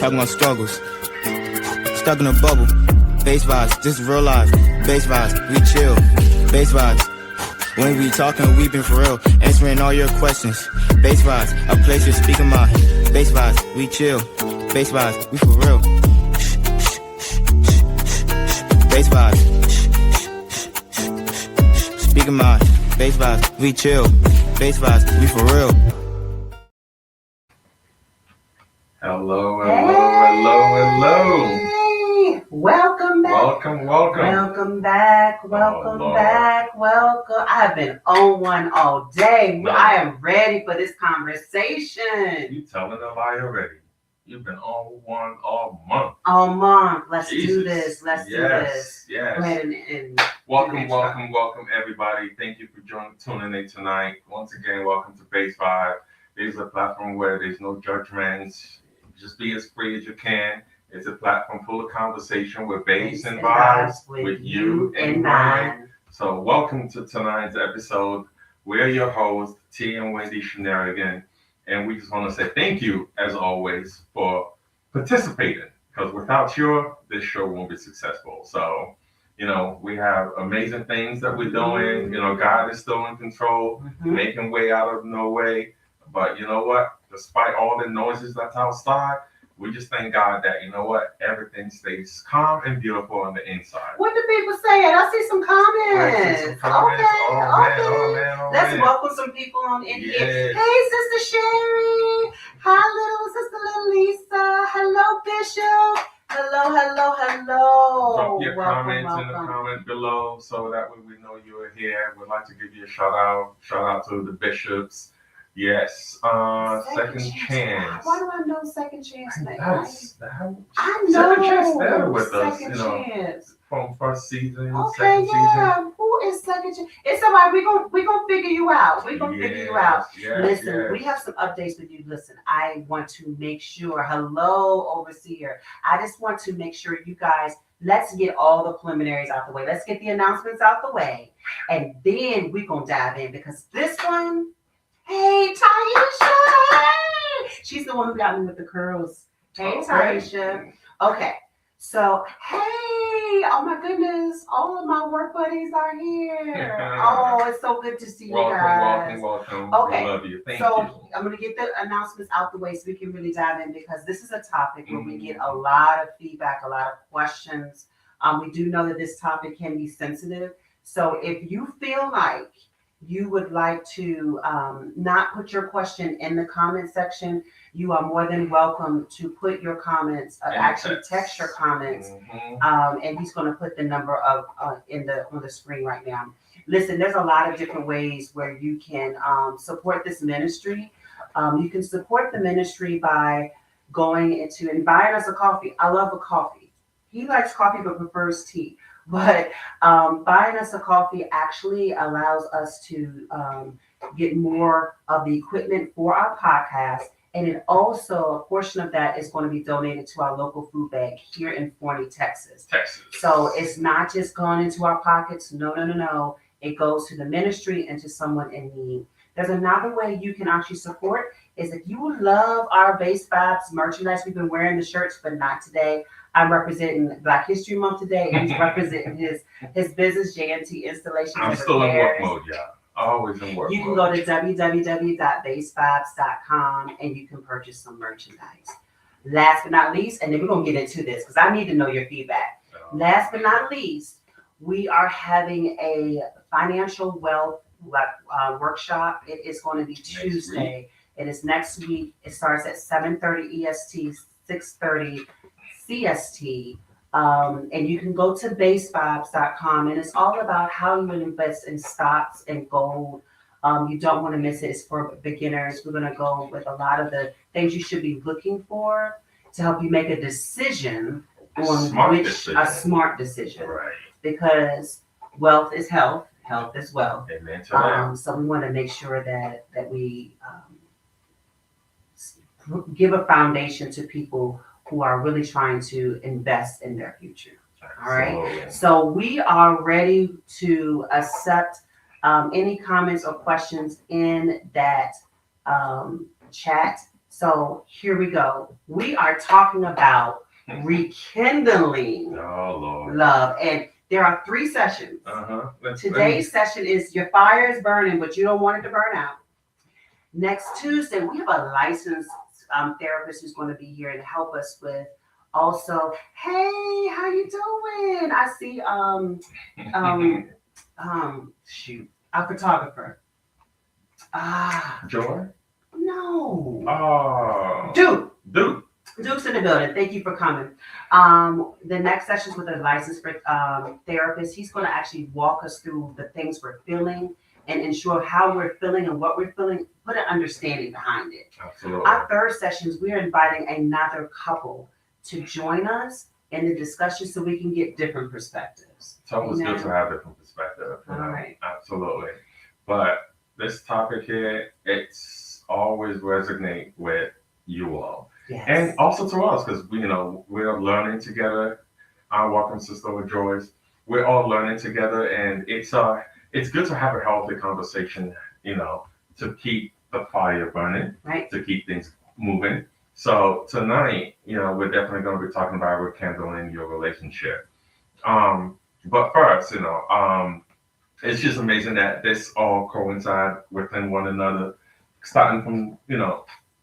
talking about struggles. Stuck in a bubble. Bass vibes, this is real life. Bass vibes, we chill. Bass vibes. When we talking, we been for real. Answering all your questions. Bass vibes, a place to speak of mind. Bass vibes, we chill. Bass vibes, we for real. Bass vibes. Speak of mind. Bass vibes, we chill. Bass vibes, we for real. Hello. Welcome back. Welcome back. I have been on one all day. No. I am ready for this conversation. You telling a lie already. You've been on one all month. Let's Jesus. do this. Let's do this. Yes. Go ahead and Welcome, everybody. Thank you for tuning in tonight. Once again, welcome to Bass Vibe. This is a platform where there's no judgments. Just be as free as you can. It's a platform full of conversation with bass and vibes with you in mind. So welcome to tonight's episode. We're your hosts, T and Wendy Shonireguns, and we just want to say thank you, as always, for participating. Because without you, this show won't be successful. So, we have amazing things that we're doing. God is still in control, making way out of no way. But you know what? Despite all the noises that's outside, we just thank God that, everything stays calm and beautiful on the inside. what do people say? I see some comments. Okay. Let's welcome some people on in here. Hey, Sister Sherry. Hi, Sister Lisa. Hello, Bishop. Hello. Drop your comments in the comment below so that way we know you are here. We'd like to give you a shout out. Shout out to the bishops. Yes, second chance. Why do I know second chance? I know. Second chance there with us, chance. From first season, okay, second season. Who is second chance? It's alright. We gonna figure you out. Figure you out. Listen, we have some updates with you. Listen, I want to make sure. Hello, overseer. I just want to make sure you guys. Let's get all the preliminaries out the way. Let's get the announcements out the way, and then we gonna dive in because this one. Hey, Taisha! She's the one who got me with the curls. Hey, Taisha. Okay, so, hey, oh my goodness, all of my work buddies are here. Oh, it's so good to see you guys. Welcome. Okay, we love you. Thank you. I'm going to get the announcements out the way so we can really dive in because this is a topic where we get a lot of feedback, a lot of questions. We do know that this topic can be sensitive. So if you feel like you would like to not put your question in the comment section, you are more than welcome to put your comments, text your comments, and he's going to put the number of on the screen right now. Listen, there's a lot of different ways where you can support this ministry. You can support the ministry by going into and buying us a coffee. I love a coffee. He likes coffee but prefers tea. But buying us a coffee actually allows us to get more of the equipment for our podcast. And it also, a portion of that is going to be donated to our local food bank here in Forney, Texas. So it's not just going into our pockets. No. It goes to the ministry and to someone in need. There's another way you can actually support is if you love our Bass Vibes merchandise. We've been wearing the shirts, but not today. I'm representing Black History Month today, and he's representing his business, JNT Installations. I'm still in work mode, y'all. Always in work mode. You can go to www.bassvibes.com and you can purchase some merchandise. Last but not least, and then we're going to get into this because I need to know your feedback. Last but not least, we are having a financial wealth workshop. It is going to be Tuesday. It is next week. It starts at 7:30 EST, 6:30 CST. And you can go to bassvibes.com, and it's all about how you invest in stocks and gold. You don't want to miss it. It's for beginners. We're going to go with a lot of the things you should be looking for to help you make a decision on a smart decision. Right. Because wealth is health, health is wealth. Amen to that. So we want to make sure that we give a foundation to people who are really trying to invest in their future. All right. So we are ready to accept any comments or questions in that chat. So here we go. We are talking about rekindling Oh Lord. love. And there are 3 sessions. Today's session is your fire is burning, but you don't want it to burn out. Next Tuesday, we have a licensed therapist who's going to be here and help us with also, hey, how you doing? I see shoot, a photographer. Joy? No. Oh. Duke. Duke's in the building. Thank you for coming. The next session is with a licensed therapist. He's going to actually walk us through the things we're feeling and ensure how we're feeling and what we're feeling, put an understanding behind it. Absolutely. Our third session is we're inviting another couple to join us in the discussion so we can get different perspectives. It's always good to have different perspectives. All right. Absolutely. But this topic here, it's always resonate with you all. Yes. And also to us, because we're learning together. Our welcome sister with Joyce. We're all learning together, and it's good to have a healthy conversation, to keep the fire burning, right, to keep things moving. So tonight, we're definitely going to be talking about rekindling your relationship. But first, it's just amazing that this all coincide within one another, starting from,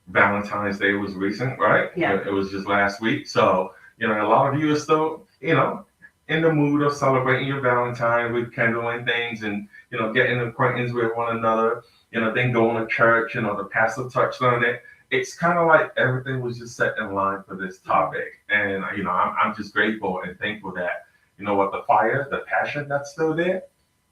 Valentine's Day was recent, right? Yeah. It was just last week. So, a lot of you are still, in the mood of celebrating your Valentine, rekindling things and, getting acquaintance with one another, then going to church, the pastor touched on it. It's kind of like everything was just set in line for this topic. And, I'm just grateful and thankful that, the fire, the passion that's still there,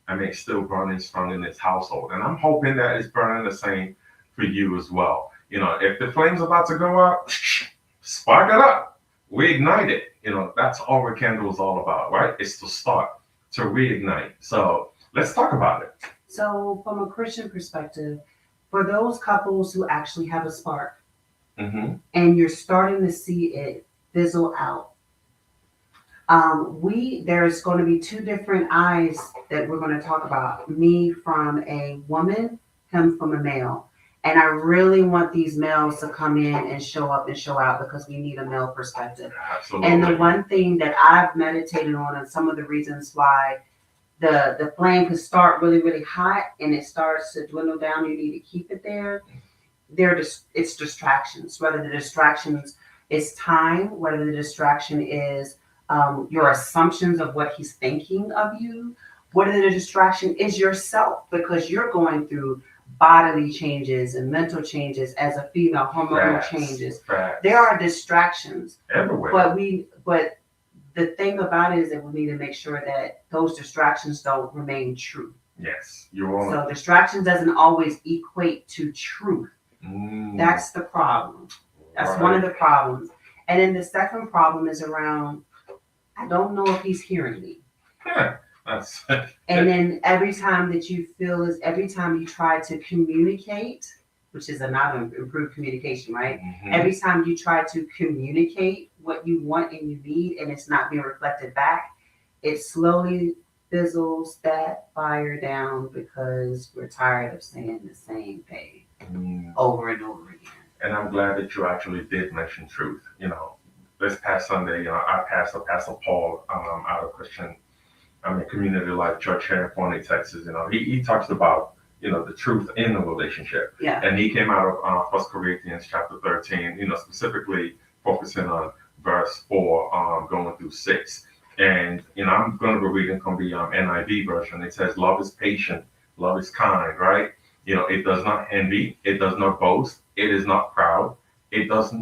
it's still burning strong in this household. And I'm hoping that it's burning the same for you as well. If the flame's about to go out, spark it up, reignite it. That's all Rekindle is all about, right? It's to start, to reignite. So let's talk about it. So from a Christian perspective, for those couples who actually have a spark, and you're starting to see it fizzle out, there's going to be 2 different eyes that we're going to talk about. Me from a woman, him from a male. And I really want these males to come in and show up and show out because we need a male perspective. Absolutely. And the one thing that I've meditated on and some of the reasons why the flame can start really, really hot and it starts to dwindle down, you need to keep it there. It's distractions, whether the distractions is time, whether the distraction is your assumptions of what he's thinking of you, whether the distraction is yourself because you're going through bodily changes and mental changes as a female, hormonal changes. There are distractions everywhere. But the thing about it is that we need to make sure that those distractions don't remain true. Yes, you're on. So distraction doesn't always equate to truth. That's the problem. That's one of the problems. And then the second problem is around, I don't know if he's hearing me. And then every time that you feel is every time you try to communicate, which is another improved communication, right? Every time you try to communicate what you want and you need and it's not being reflected back, it slowly fizzles that fire down because we're tired of saying the same thing over and over again. And I'm glad that you actually did mention truth. This past Sunday, our pastor, Pastor Paul, out of Community Life Church here in Forney, Texas, he talks about, the truth in the relationship. Yeah. And he came out of 1 Corinthians chapter 13, specifically focusing on verse 4, going through 6. And, I'm going to be reading from the NIV version. It says, love is patient, love is kind, right? It does not envy, it does not boast, it is not proud, it does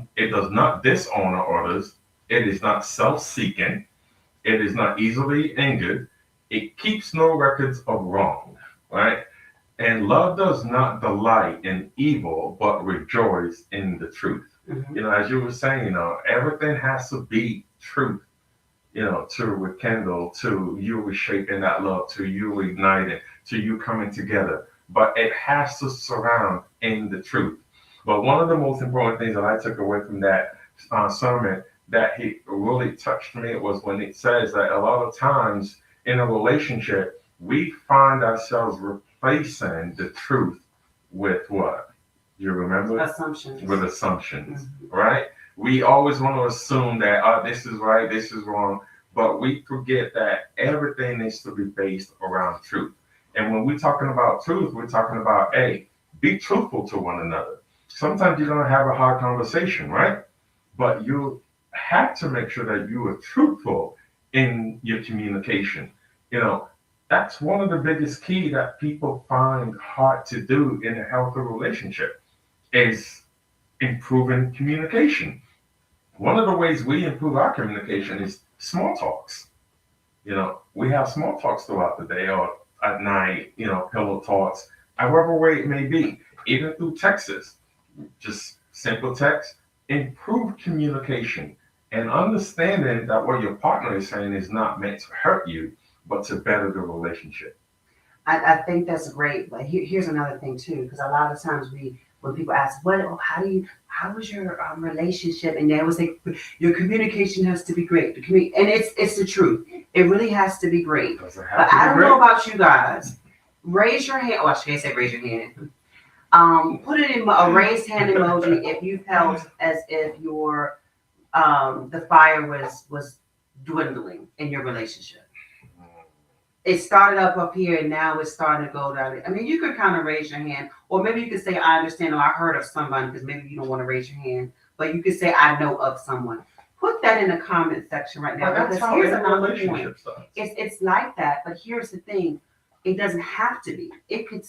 not dishonor others, it is not self-seeking, it is not easily angered. It keeps no records of wrong, right? And love does not delight in evil, but rejoice in the truth. As you were saying, everything has to be truth, to rekindle, to you reshaping that love, to you igniting, to you coming together. But it has to surround in the truth. But one of the most important things that I took away from that sermon that he really touched me was when it says that a lot of times in a relationship, we find ourselves replacing the truth with what? You remember? Assumptions. With assumptions, Mhm. right? We always want to assume that, this is right, this is wrong, but we forget that everything needs to be based around truth. And when we're talking about truth, we're talking about, hey, be truthful to one another. Sometimes you're going to have a hard conversation, right? But you have to make sure that you are truthful in your communication. You know, that's one of the biggest key that people find hard to do in a healthy relationship is improving communication. One of the ways we improve our communication is small talks. You know, we have small talks throughout the day or at night, pillow talks, however way it may be, even through texts, just simple text, improve communication and understanding that what your partner is saying is not meant to hurt you, but to better the relationship. I think that's great, but here's another thing too, because a lot of times when people ask, how was your relationship, and they always say your communication has to be great. And it's the truth. It really has to be great. Does it But have to I be don't great? know about you guys. Raise your hand. Oh, I can't say raise your hand. Put it in a raised hand emoji if you felt as if your the fire was dwindling in your relationship. It started up here and now it's starting to go down. I mean, you could kind of raise your hand, or maybe you could say, I understand, or I heard of someone, because maybe you don't want to raise your hand, but you could say, I know of someone. Put that in the comment section right now. But that's Because how here's any another point. relationship starts. It's like that, but here's the thing. It doesn't have to be. It could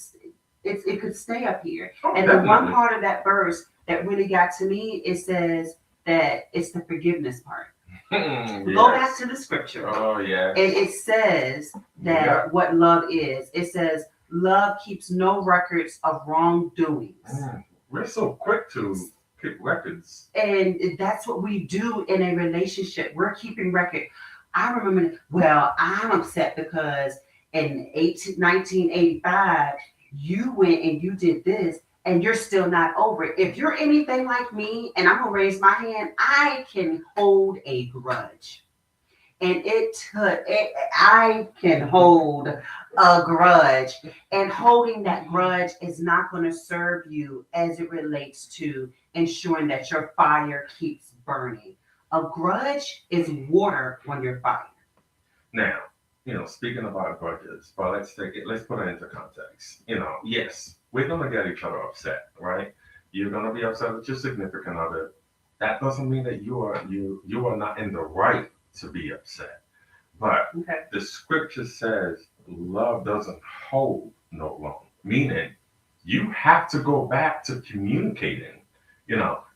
stay up here. Oh, And the one definitely. part of that verse that really got to me, it says that it's the forgiveness part. Go back to the scripture. Oh, yeah. And it says that Yeah. what love is. It says love keeps no records of wrongdoings. We're so quick to keep records. And that's what we do in a relationship. We're keeping record. I remember, well, I'm upset because in 1985, you went and you did this, and you're still not over it. If you're anything like me, and I'm going to raise my hand, I can hold a grudge. And I can hold a grudge. And holding that grudge is not going to serve you as it relates to ensuring that your fire keeps burning. A grudge is water on your fire. Now, speaking about grudges, but let's put it into context. Yes, we're gonna get each other upset, right? You're gonna be upset with your significant other. That doesn't mean that you are not in the right to be upset. But Okay. the scripture says love doesn't hold no long, meaning you have to go back to communicating.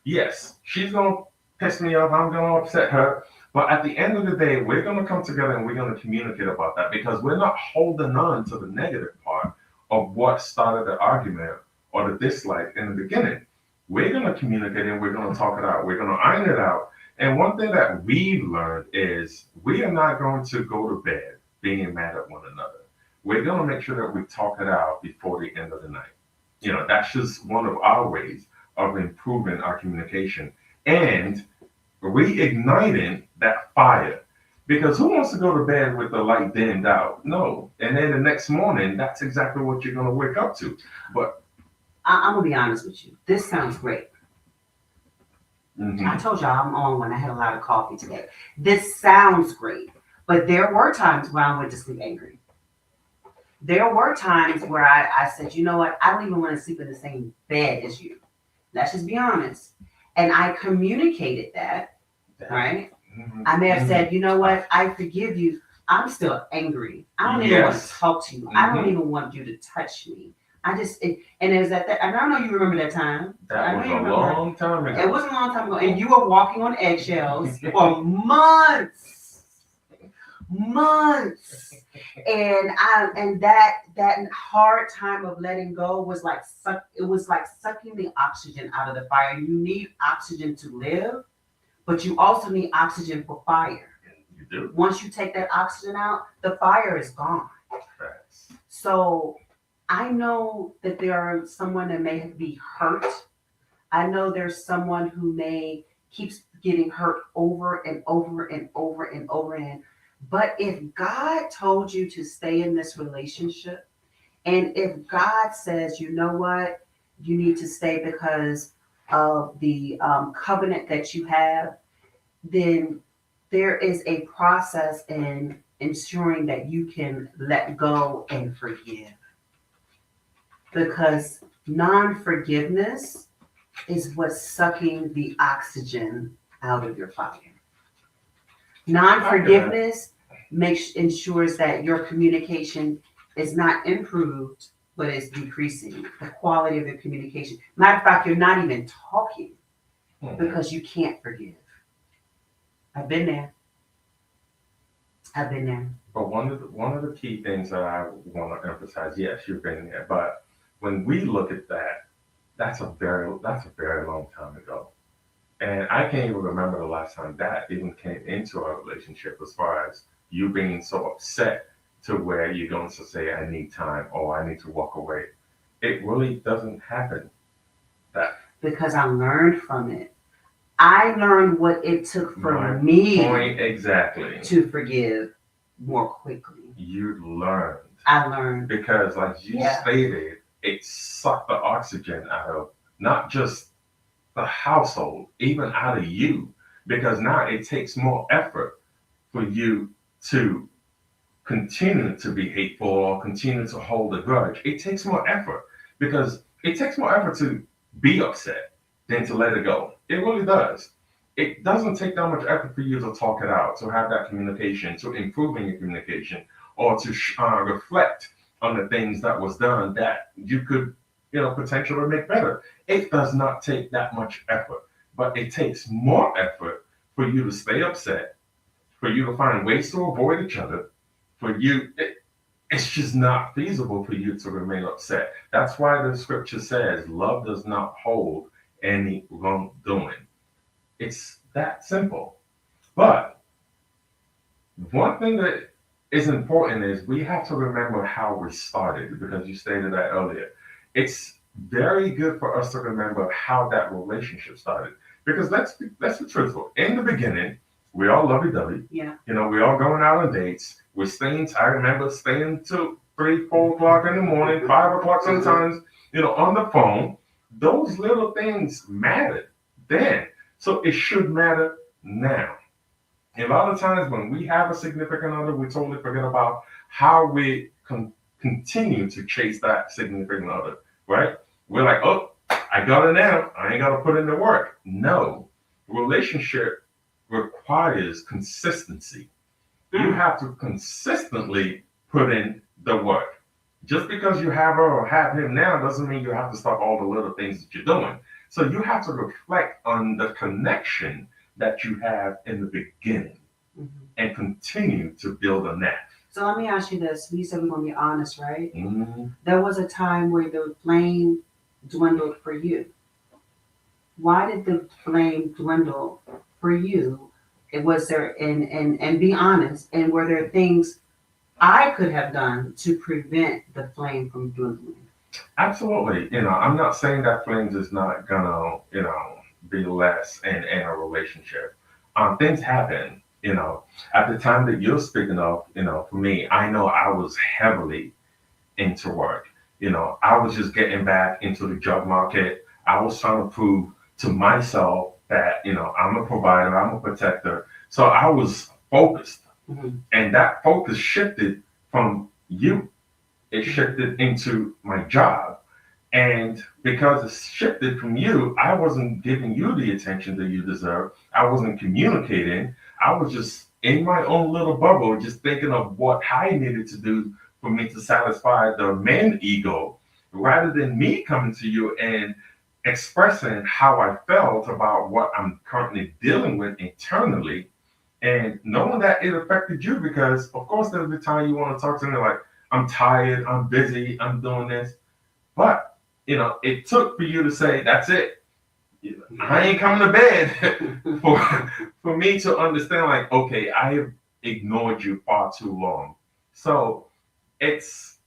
Yes, she's gonna piss me off, I'm gonna upset her. But at the end of the day, we're gonna come together and we're gonna communicate about that because we're not holding on to the negative part of what started the argument or the dislike in the beginning. We're gonna communicate and we're gonna talk it out. We're gonna iron it out. And one thing that we've learned is we are not going to go to bed being mad at one another. We're going to make sure that we talk it out before the end of the night. That's just one of our ways of improving our communication and reigniting that fire. Because who wants to go to bed with the light dimmed out? No. And then the next morning, that's exactly what you're going to wake up to. But I'm going to be honest with you. This sounds great. I told y'all I'm on when I had a lot of coffee today. This sounds great, but there were times where I went to sleep angry. There were times where I said, you know what? I don't even want to sleep in the same bed as you. Let's just be honest. And I communicated that, right? I may have said, you know what? I forgive you. I'm still angry. I don't even want to talk to you. I don't even want you to touch me. And it was at that, and I know you remember that time. That was a long time ago. It was a long time ago, and you were walking on eggshells for months, and that hard time of letting go was like sucking the oxygen out of the fire. You need oxygen to live, but you also need oxygen for fire. You do. Once you take that oxygen out, the fire is gone. Facts. So I know that there are someone that may be hurt. I know there's someone who may keeps getting hurt over and over and over and over again. But if God told you to stay in this relationship, and if God says, you know what, you need to stay because of the covenant that you have, then there is a process in ensuring that you can let go and forgive. Because non forgiveness is what's sucking the oxygen out of your fire. Non forgiveness ensures that your communication is not improved, but is decreasing. The quality of the communication. Matter of fact, you're not even talking because you can't forgive. I've been there. I've been there. But one of the key things that I want to emphasize, yes, you've been there, but when we look at that, that's a very long time ago. And I can't even remember the last time that even came into our relationship as far as you being so upset to where you're going to say, I need time or I need to walk away. It really doesn't happen. Because I learned from it. I learned what it took for me exactly to forgive more quickly. You learned. I learned. Because like you stated, it sucked the oxygen out of not just the household, even out of you. Because now it takes more effort for you to continue to be hateful or continue to hold a grudge. It takes more effort because it takes more effort to be upset than to let it go. It really does. It doesn't take that much effort for you to talk it out, to have that communication, to improving your communication, or to reflect on the things that was done that you could, potentially make better. It does not take that much effort, but it takes more effort for you to stay upset, for you to find ways to avoid each other, for you. It's just not feasible for you to remain upset. That's why the scripture says love does not hold any wrongdoing. It's that simple. But one thing that is important is we have to remember how we started, because you stated that earlier. It's very good for us to remember how that relationship started. Because let's be truthful. In the beginning, we all lovey-dovey. Yeah. We all going out on dates. We're staying, I remember staying till 3, 4 o'clock in the morning, 5 o'clock sometimes, on the phone. Those little things mattered then. So it should matter now. A lot of times when we have a significant other, we totally forget about how we continue to chase that significant other, right? We're like, oh, I got it now. I ain't got to put in the work. No. Relationship requires consistency. You have to consistently put in the work. Just because you have her or have him now doesn't mean you have to stop all the little things that you're doing. So you have to reflect on the connection that you have in the beginning and continue to build on that. So let me ask you this. You said we're going to be honest, right? Mm-hmm. There was a time where the flame dwindled for you. Why did the flame dwindle for you? Was there, and be honest, and were there things I could have done to prevent the flame from dwindling? Absolutely. I'm not saying that flames is not gonna, be less in a relationship. Things happen, at the time that you're speaking of, for me, I know I was heavily into work. I was just getting back into the job market. I was trying to prove to myself that, I'm a provider, I'm a protector. So I was focused. Mm-hmm. And that focus shifted from you. It shifted into my job. And because it shifted from you, I wasn't giving you the attention that you deserve. I wasn't communicating. I was just in my own little bubble, just thinking of what I needed to do for me to satisfy the man ego, rather than me coming to you and expressing how I felt about what I'm currently dealing with internally, and knowing that it affected you. Because of course there'll be time you want to talk to me like, I'm tired, I'm busy, I'm doing this. But it took for you to say, that's it. I ain't coming to bed for me to understand, like, okay, I have ignored you far too long. So it's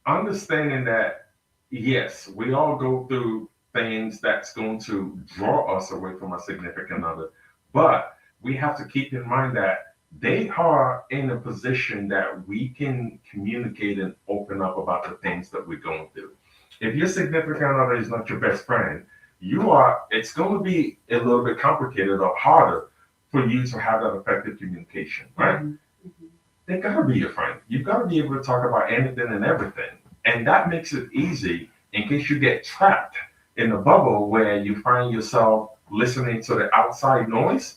understanding that, yes, we all go through things that's going to draw us away from our significant other, but we have to keep in mind that they are in a position that we can communicate and open up about the things that we're going through. If your significant other is not your best friend, it's going to be a little bit complicated or harder for you to have that effective communication, right? Mm-hmm. They gotta be your friend. You've got to be able to talk about anything and everything. And that makes it easy in case you get trapped in a bubble where you find yourself listening to the outside noise.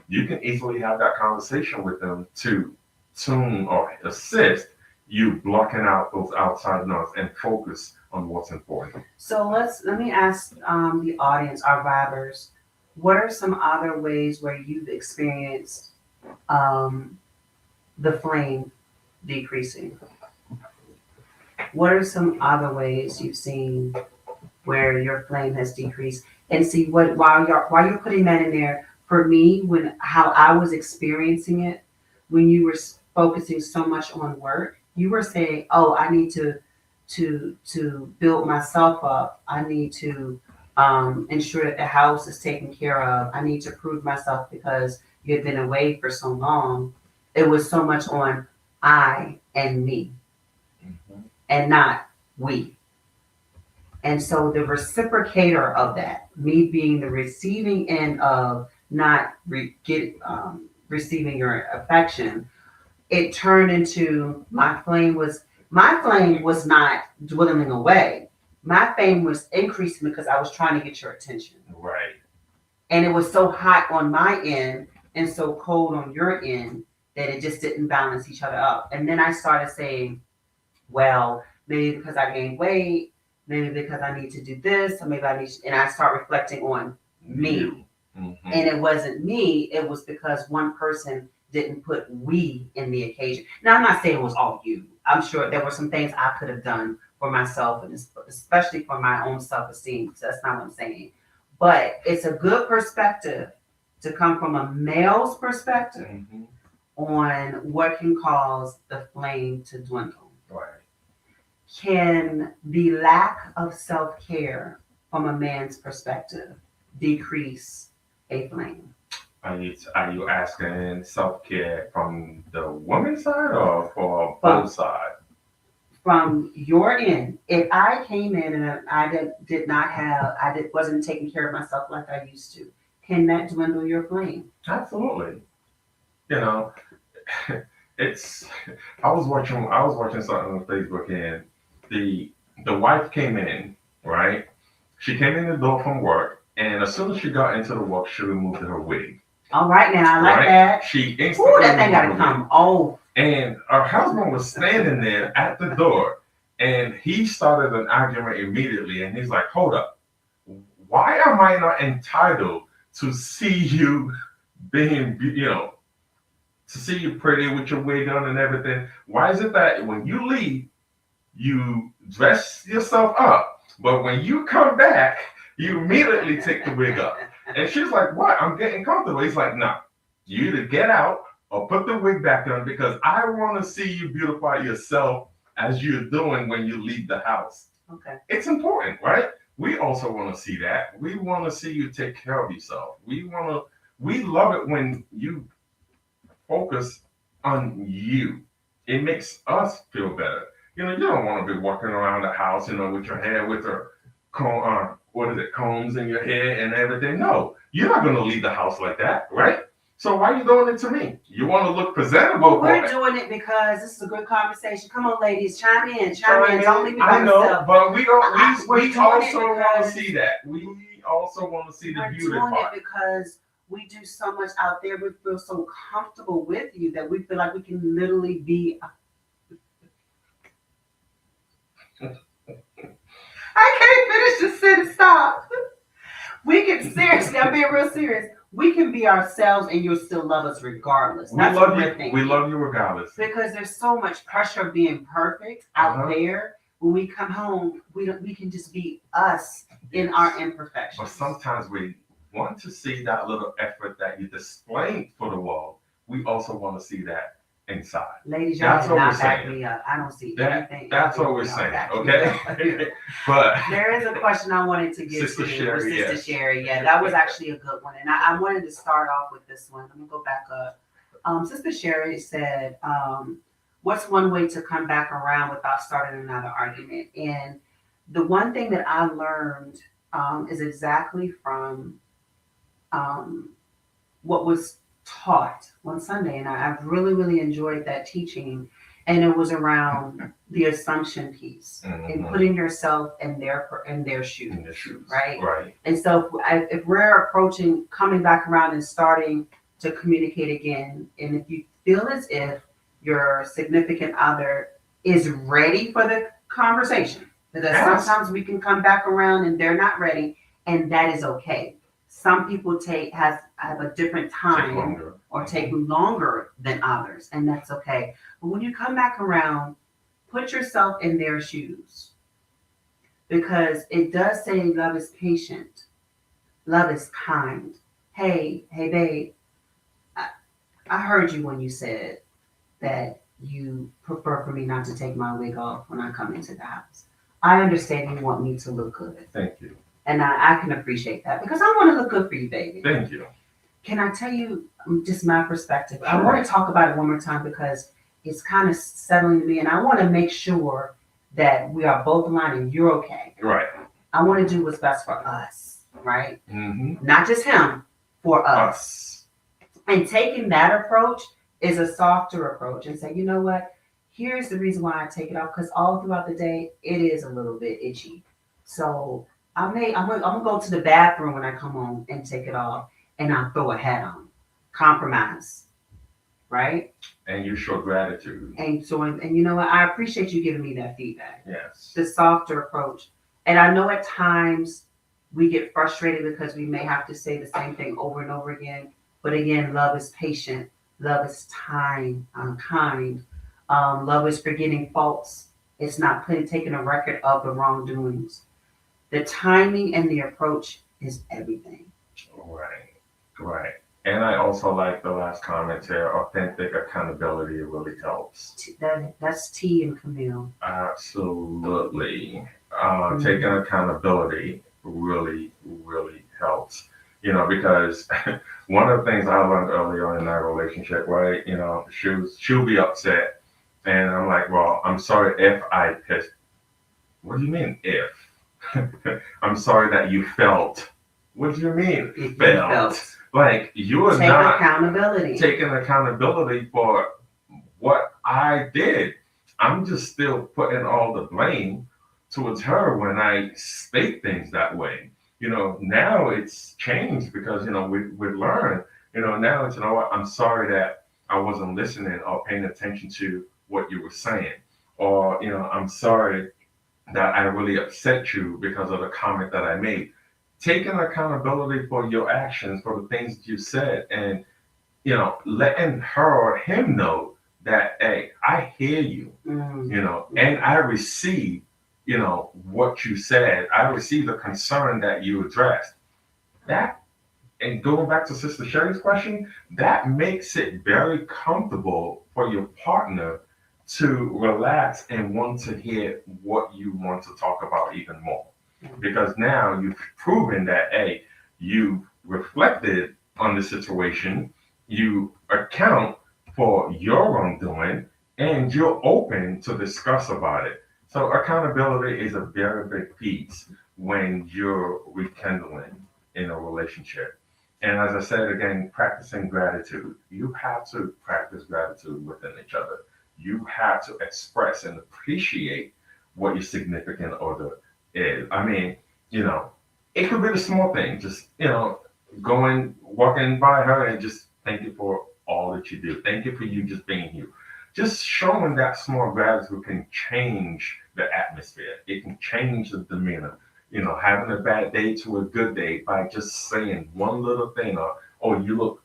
You can easily have that conversation with them to tune or assist you blocking out those outside noise and focus on what's important. So let me ask the audience, our vibers, what are some other ways where you've experienced um, the flame decreasing? What are some other ways you've seen where your flame has decreased? And see what while you're putting that in there, for me, when how I was experiencing it, when you were focusing so much on work, you were saying, "Oh, I need to build myself up. I need to ensure that the house is taken care of. I need to prove myself because you had been away for so long." It was so much on I and me, Mhm. and not we. And so the reciprocator of that, me being the receiving end of not receiving your affection, it turned into my flame was not dwindling away. My flame was increasing because I was trying to get your attention. Right. And it was so hot on my end and so cold on your end that it just didn't balance each other up. And then I started saying, well, maybe because I gained weight, maybe because I need to do this, or maybe I need to, and I start reflecting on You. me. Mm-hmm. And it wasn't me, it was because one person didn't put we in the occasion. Now, I'm not saying it was all you. I'm sure there were some things I could have done for myself, and especially for my own self esteem. So that's not what I'm saying. But it's a good perspective to come from a male's perspective Mm-hmm. on what can cause the flame to dwindle. Right. Can the lack of self care from a man's perspective decrease a flame? Are you asking self care from the woman's side or for From, both sides? from your end, if I came in and I did not have, wasn't taking care of myself like I used to, can that dwindle your flame? Absolutely. You know, it's. I was watching something on Facebook and the the wife came in, right? She came in the door from work, and as soon as she got into the work, she removed her wig. All right, now I like Right? that. She Ooh, instantly that thing got removed to her wig. come. Oh, And her husband was standing there at the door, and he started an argument immediately. And he's like, "Hold up, why am I not entitled to see you being, to see you pretty with your wig on and everything? Why is it that when you leave, you dress yourself up, but when you come back, you immediately take the wig off?" And she's like, "What? I'm getting comfortable." He's like, "No, you either get out or put the wig back on because I want to see you beautify yourself as you're doing when you leave the house." okay. It's important, right? We also want to see that. We want to see you take care of yourself. We love it when you focus on you. It makes us feel better. You don't want to be walking around the house, with your hair with a combs in your hair and everything. No, you're not going to leave the house like that, right? So why are you doing it to me? You want to look presentable. Well, we're doing it because this is a good conversation. Come on, ladies, chime in. Don't leave me by I know, myself. but we don't. We're We doing also it want to because see that. We also want to see the we're beauty doing part. it because we do so much out there. We feel so comfortable with you that we feel like we can literally be. I can't finish the sentence. Stop. We can seriously. I'm being real serious. We can be ourselves, and you'll still love us regardless. We That's love what we're you. thinking. We love you regardless. Because there's so much pressure of being perfect out Uh-huh. there. When we come home, we can just be us in our But imperfections. sometimes we want to see that little effort that you displayed for the world. We also want to see that inside. Ladies, y'all That's did what we're not back saying. me up. I don't see That anything. that's what we're Y'all saying. back me up. Okay. But There is a question I wanted to get Sister to Sherry, with Sister yes. Sherry. Yeah, that was actually a good one. And I wanted to start off with this one. Let me go back up. Sister Sherry said, what's one way to come back around without starting another argument? And The one thing that I learned is exactly from um, what was taught on Sunday, and I've really, really enjoyed that teaching. And it was around the assumption piece and putting yourself in their shoes, In the shoes. right? Right. And so if we're approaching, coming back around and starting to communicate again, and if you feel as if your significant other is ready for the conversation, because Yes. sometimes we can come back around and they're not ready, and that is okay. Some people have a different Take time longer. or take longer than others, and that's okay. But when you come back around, put yourself in their shoes, because it does say love is patient, love is kind. Hey, babe, I heard you when you said that you prefer for me not to take my wig off when I come into the house. I understand you want me to look good. Thank you. And I can appreciate that because I want to look good for you, baby. Thank you. Can I tell you just my perspective? I Sure. want to talk about it one more time because it's kind of settling to me, and I want to make sure that we are both aligned and you're okay. Right. I want to do what's best for us, right? Mm-hmm. Not just him, for us. Us. And taking that approach is a softer approach and say, you know what? Here's the reason why I take it off, because all throughout the day it is a little bit itchy. So I'm gonna go to the bathroom when I come home and take it off, and I'll throw a hat on. Compromise, right? And you show gratitude. And so, and you know what? I appreciate you giving me that feedback. Yes. The softer approach. And I know at times we get frustrated because we may have to say the same thing over and over again. But again, love is patient. Love is kind. Love is forgetting faults. It's not taking a record of the wrongdoings. The timing and the approach is everything. Right. Right. And I also like the last comment here. Authentic accountability really helps. That's T and Camille. Absolutely. Taking accountability really, really helps. Because one of the things I learned early on in our relationship, right? She'll be upset, and I'm like, well, I'm sorry if I pissed. What do you mean if? I'm sorry that you felt. What do you mean If you felt? felt. Like you are Take not accountability. taking accountability for what I did. I'm just still putting all the blame towards her when I state things that way. Now it's changed because, we've learned, now it's, what, I'm sorry that I wasn't listening or paying attention to what you were saying. Or, I'm sorry that I really upset you because of the comment that I made. Taking accountability for your actions, for the things that you said, and, letting her or him know that, hey, I hear you, and I receive what you said. I received the concern that you addressed. That, and going back to Sister Sherry's question, that makes it very comfortable for your partner to relax and want to hear what you want to talk about even more. Because now you've proven that, hey, you reflected on the situation, you account for your wrongdoing, and you're open to discuss about it. So accountability is a very big piece when you're rekindling in a relationship. And as I said again, practicing gratitude. You have to practice gratitude within each other. You have to express and appreciate what your significant other is. I mean, it could be the small thing, just, walking by her and just thank you for all that you do. Thank you for you just being you. Just showing that small gratitude can change the atmosphere. It can change the demeanor. Having a bad day to a good day by just saying one little thing, or, oh, you look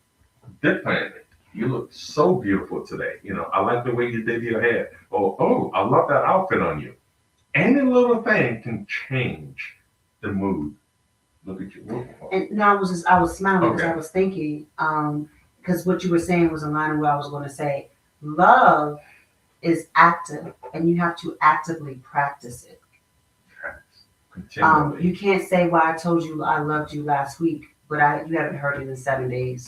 different. You look so beautiful today. I like the way you did your hair. Or, oh, I love that outfit on you. Any little thing can change the mood. Look at you. And no, I was smiling because Okay. I was thinking, because what you were saying was in line with what I was going to say. Love is active, and you have to actively practice it. Continually. You can't say, "Well, I told you I loved you last week, but you haven't heard it in 7 days."